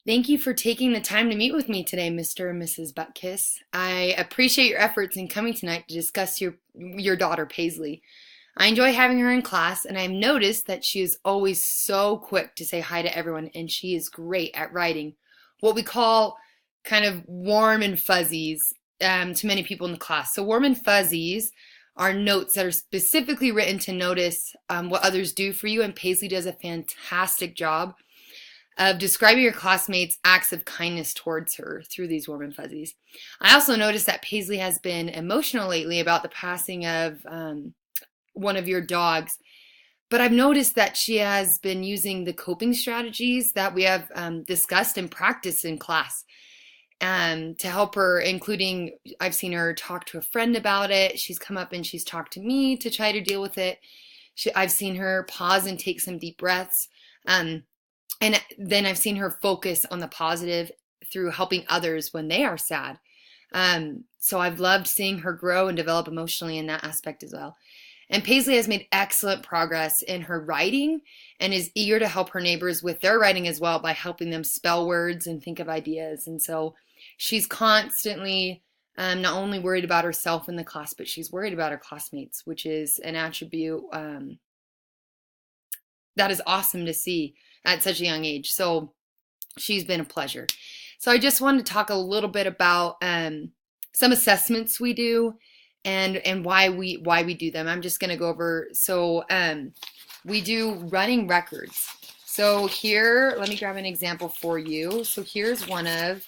Thank you for taking the time to meet with me today, Mr. and Mrs. Butkiss. I appreciate your efforts in coming tonight to discuss your daughter, Paisley. I enjoy having her in class, and I've noticed that she is always so quick to say hi to everyone, and she is great at writing what we call kind of warm and fuzzies to many people in the class. So warm and fuzzies are notes that are specifically written to notice what others do for you, and Paisley does a fantastic job of describing your classmates' acts of kindness towards her through these warm and fuzzies. I also noticed that Paisley has been emotional lately about the passing of one of your dogs, but I've noticed that she has been using the coping strategies that we have discussed and practiced in class to help her, including I've seen her talk to a friend about it. She's come up and she's talked to me to try to deal with it. I've seen her pause and take some deep breaths. And then I've seen her focus on the positive through helping others when they are sad. So I've loved seeing her grow and develop emotionally in that aspect as well. And Paisley has made excellent progress in her writing and is eager to help her neighbors with their writing as well by helping them spell words and think of ideas. And so she's constantly not only worried about herself in the class, but she's worried about her classmates, which is an attribute that is awesome to see at such a young age. So she's been a pleasure. So I just wanted to talk a little bit about some assessments we do and why we do them. I'm just going to go over. So we do running records. So here, let me grab an example for you. So here's one of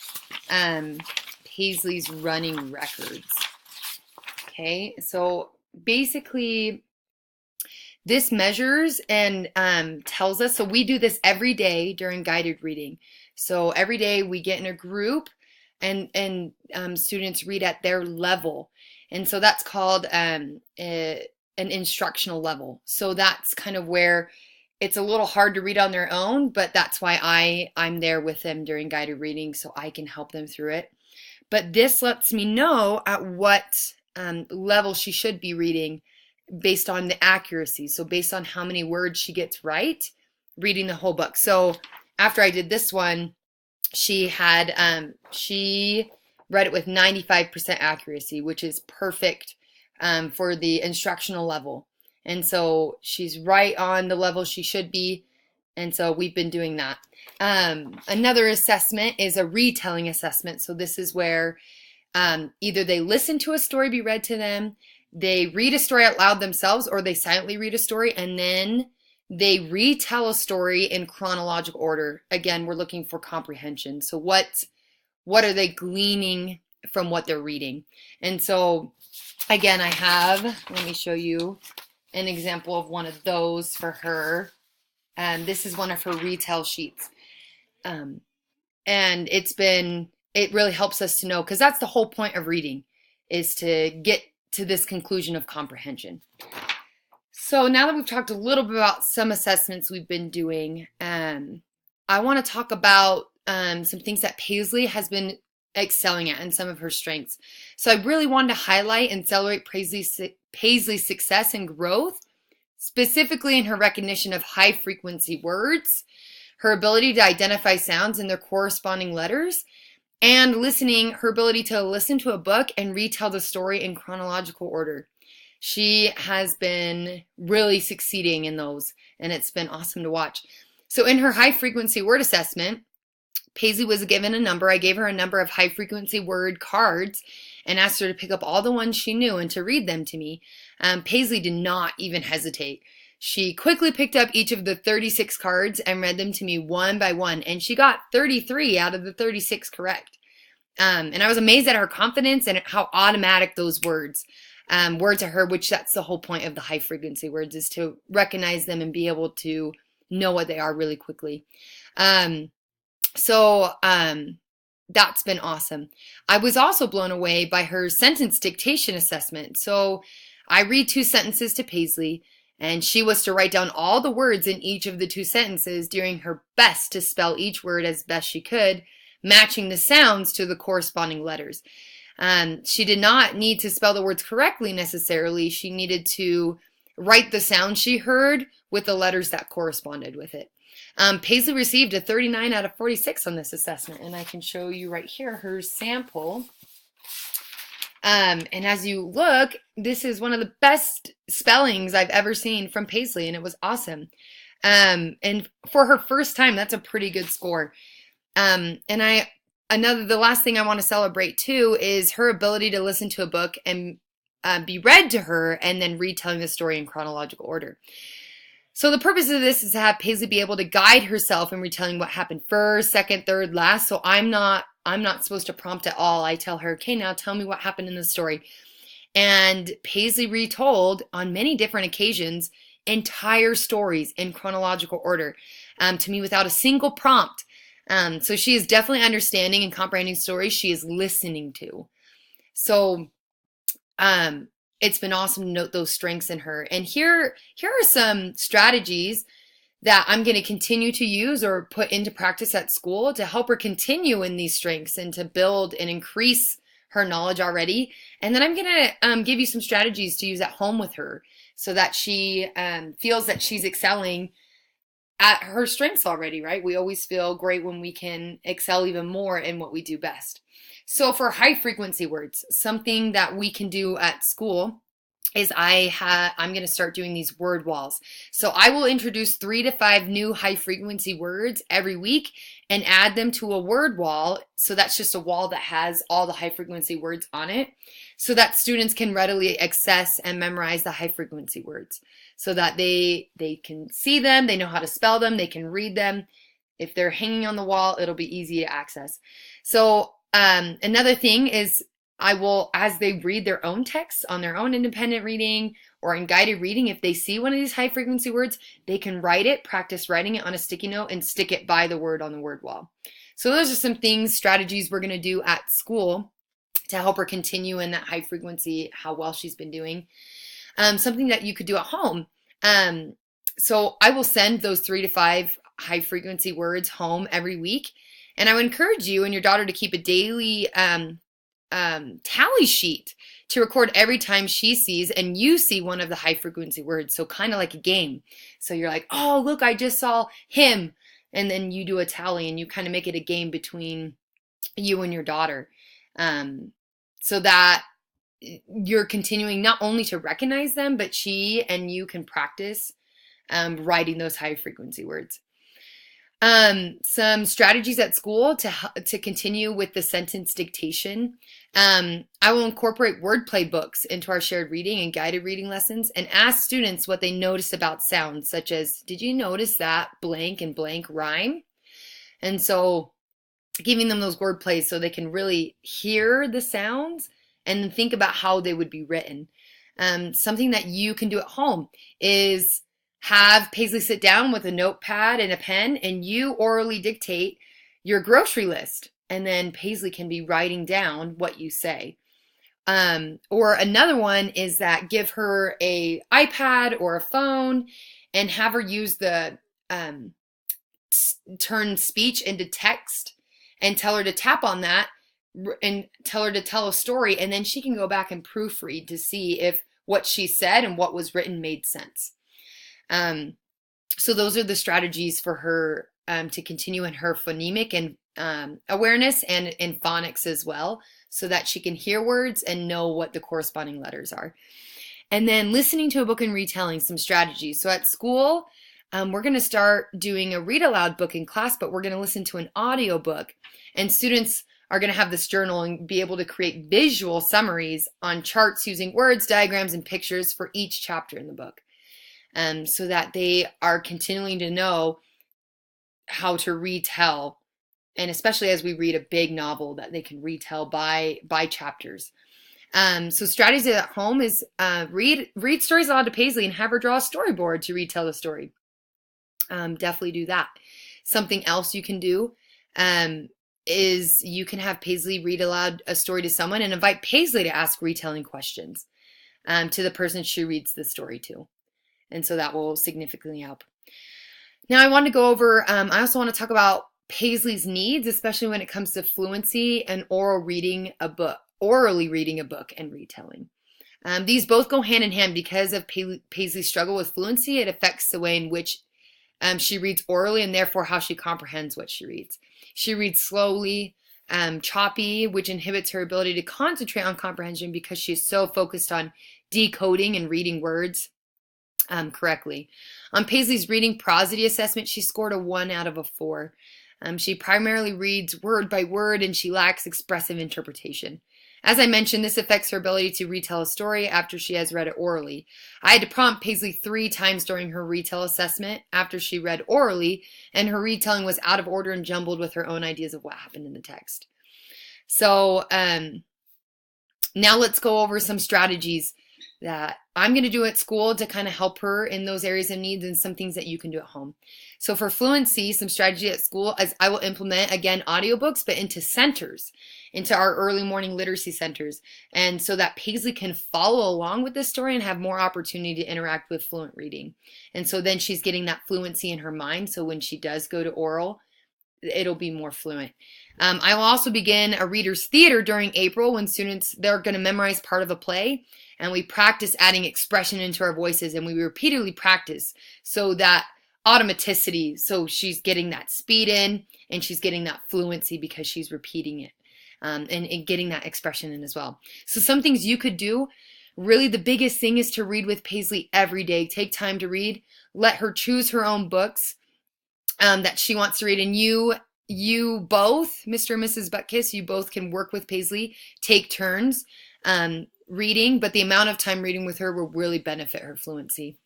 Paisley's running records. Okay, so basically this measures and tells us, so we do this every day during guided reading. So every day we get in a group and students read at their level. And so that's called an instructional level. So that's kind of where it's a little hard to read on their own, but that's why I'm there with them during guided reading so I can help them through it. But this lets me know at what level she should be reading based on the accuracy. So based on how many words she gets right, reading the whole book. So after I did this one, she read it with 95% accuracy, which is perfect for the instructional level. And so she's right on the level she should be. And so we've been doing that. Another assessment is a retelling assessment. So this is where either they listen to a story be read to them, they read a story out loud themselves, or they silently read a story, and then they retell a story in chronological order. Again, we're looking for comprehension. So what are they gleaning from what they're reading? And so, again, let me show you an example of one of those for her. This is one of her retell sheets. And it really helps us to know, because that's the whole point of reading, is to get to this conclusion of comprehension. So now that we've talked a little bit about some assessments we've been doing, I want to talk about some things that Paisley has been excelling at and some of her strengths. So I really wanted to highlight and celebrate Paisley's success and growth, specifically in her recognition of high frequency words, her ability to identify sounds and their corresponding letters, and her ability to listen to a book and retell the story in chronological order. She has been really succeeding in those, and it's been awesome to watch. So in her high frequency word assessment, Paisley was given a number. I gave her a number of high frequency word cards and asked her to pick up all the ones she knew and to read them to me. Paisley did not even hesitate. She quickly picked up each of the 36 cards and read them to me one by one, and she got 33 out of the 36 correct. And I was amazed at her confidence and how automatic those words were to her, which that's the whole point of the high frequency words, is to recognize them and be able to know what they are really quickly. So that's been awesome. I was also blown away by her sentence dictation assessment. So I read 2 sentences to Paisley, and she was to write down all the words in each of the 2 sentences, doing her best to spell each word as best she could, matching the sounds to the corresponding letters. She did not need to spell the words correctly necessarily. She needed to write the sound she heard with the letters that corresponded with it. Paisley received a 39 out of 46 on this assessment, and I can show you right here her sample. And as you look, this is one of the best spellings I've ever seen from Paisley, and it was awesome. And for her first time, that's a pretty good score. And the last thing I want to celebrate too is her ability to listen to a book and be read to her and then retelling the story in chronological order. So the purpose of this is to have Paisley be able to guide herself in retelling what happened first, second, third, last. So I'm not supposed to prompt at all. I tell her, okay, now tell me what happened in the story. And Paisley retold on many different occasions entire stories in chronological order to me without a single prompt. So she is definitely understanding and comprehending stories she is listening to. So it's been awesome to note those strengths in her. And here are some strategies that I'm going to continue to use or put into practice at school to help her continue in these strengths and to build and increase her knowledge already. And then I'm going to give you some strategies to use at home with her so that she feels that she's excelling at her strengths already, right? We always feel great when we can excel even more in what we do best. So for high frequency words, something that we can do at school is I'm going to start doing these word walls. So I will introduce 3 to 5 new high frequency words every week and add them to a word wall. So that's just a wall that has all the high frequency words on it so that students can readily access and memorize the high frequency words so that they can see them, they know how to spell them, they can read them. If they're hanging on the wall, it'll be easy to access. So another thing is I will, as they read their own texts on their own independent reading or in guided reading, if they see one of these high frequency words, they can write it, practice writing it on a sticky note and stick it by the word on the word wall. So those are some strategies we're going to do at school to help her continue in that high frequency, how well she's been doing. Something that you could do at home. So I will send those 3 to 5 high frequency words home every week. And I would encourage you and your daughter to keep a daily tally sheet to record every time she sees and you see one of the high frequency words. So kind of like a game. So you're like, oh, look, I just saw him. And then you do a tally and you kind of make it a game between you and your daughter. So that you're continuing not only to recognize them, but she and you can practice writing those high frequency words. Some strategies at school to continue with the sentence dictation. I will incorporate wordplay books into our shared reading and guided reading lessons and ask students what they notice about sounds, such as, did you notice that blank and blank rhyme? And so giving them those word plays so they can really hear the sounds and then think about how they would be written. Something that you can do at home is have Paisley sit down with a notepad and a pen and you orally dictate your grocery list. And then Paisley can be writing down what you say. Or another one is that give her a iPad or a phone and have her use the turn speech into text and tell her to tap on that and tell her to tell a story. And then she can go back and proofread to see if what she said and what was written made sense. So those are the strategies for her to continue in her phonemic and awareness and in phonics as well, so that she can hear words and know what the corresponding letters are. And then listening to a book and retelling, some strategies. So at school, we're going to start doing a read aloud book in class, but we're going to listen to an audio book. And students are going to have this journal and be able to create visual summaries on charts using words, diagrams, and pictures for each chapter in the book. So that they are continuing to know how to retell, and especially as we read a big novel, that they can retell by chapters. So strategies at home is read stories aloud to Paisley and have her draw a storyboard to retell the story. Definitely do that. Something else you can do is you can have Paisley read aloud a story to someone and invite Paisley to ask retelling questions to the person she reads the story to. And so that will significantly help. Now I want to go over, I also want to talk about Paisley's needs, especially when it comes to fluency and orally reading a book and retelling. These both go hand in hand because of Paisley's struggle with fluency. It affects the way in which She reads orally and therefore how she comprehends what she reads. She reads slowly, choppy, which inhibits her ability to concentrate on comprehension because she's so focused on decoding and reading words correctly. On Paisley's reading prosody assessment, she scored a 1 out of a 4. She primarily reads word by word and she lacks expressive interpretation. As I mentioned, this affects her ability to retell a story after she has read it orally. I had to prompt Paisley 3 times during her retell assessment after she read orally, and her retelling was out of order and jumbled with her own ideas of what happened in the text. So now let's go over some strategies that I'm going to do at school to kind of help her in those areas of needs, and some things that you can do at home. So for fluency, some strategy at school is I will implement, again, audiobooks, but into centers, into our early morning literacy centers. And so that Paisley can follow along with this story and have more opportunity to interact with fluent reading. And so then she's getting that fluency in her mind. So when she does go to oral, it'll be more fluent. I will also begin a reader's theater during April when students, they're going to memorize part of a play, and we practice adding expression into our voices, and we repeatedly practice so that automaticity, so she's getting that speed in and she's getting that fluency because she's repeating it, and getting that expression in as well. So some things you could do, really the biggest thing is to read with Paisley every day. Take time to read. Let her choose her own books that she wants to read, and you both, Mr. and Mrs. Butkiss, you both can work with Paisley, take turns reading, but the amount of time reading with her will really benefit her fluency.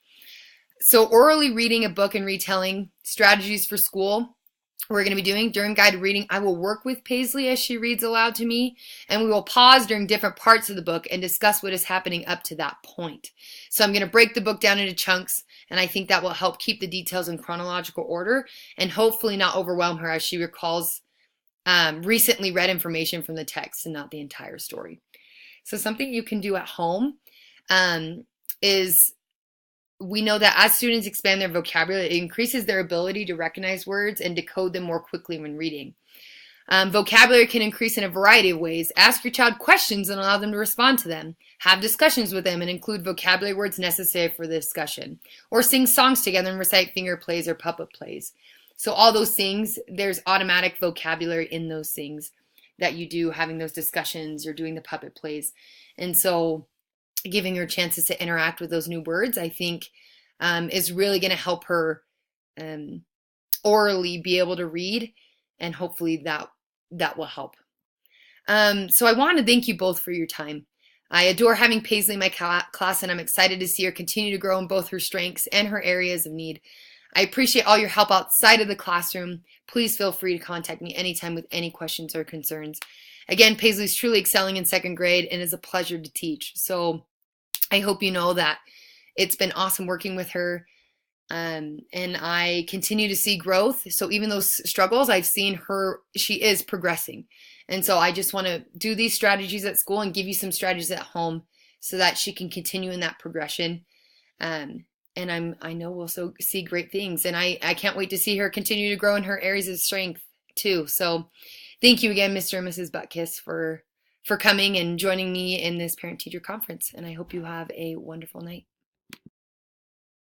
So orally reading a book and retelling strategies for school, we're going to be doing during guided reading. I will work with Paisley as she reads aloud to me, and we will pause during different parts of the book and discuss what is happening up to that point. So I'm going to break the book down into chunks, and I think that will help keep the details in chronological order and hopefully not overwhelm her as she recalls recently read information from the text and not the entire story. So something you can do at home is, we know that as students expand their vocabulary, it increases their ability to recognize words and decode them more quickly when reading. Vocabulary can increase in a variety of ways. Ask your child questions and allow them to respond to them. Have discussions with them and include vocabulary words necessary for the discussion. Or sing songs together and recite finger plays or puppet plays. So all those things, there's automatic vocabulary in those things that you do, having those discussions or doing the puppet plays. And so giving her chances to interact with those new words, I think, is really going to help her orally be able to read, and hopefully that will help. So I want to thank you both for your time. I adore having Paisley in my class, and I'm excited to see her continue to grow in both her strengths and her areas of need. I appreciate all your help outside of the classroom. Please feel free to contact me anytime with any questions or concerns. Again, Paisley's truly excelling in 2nd grade and is a pleasure to teach. So I hope you know that it's been awesome working with her, and I continue to see growth. So even those struggles, I've seen her, she is progressing. And so I just want to do these strategies at school and give you some strategies at home so that she can continue in that progression. And I know we'll so see great things. And I can't wait to see her continue to grow in her areas of strength too. So thank you again, Mr. and Mrs. Butkiss, for coming and joining me in this parent-teacher conference. And I hope you have a wonderful night.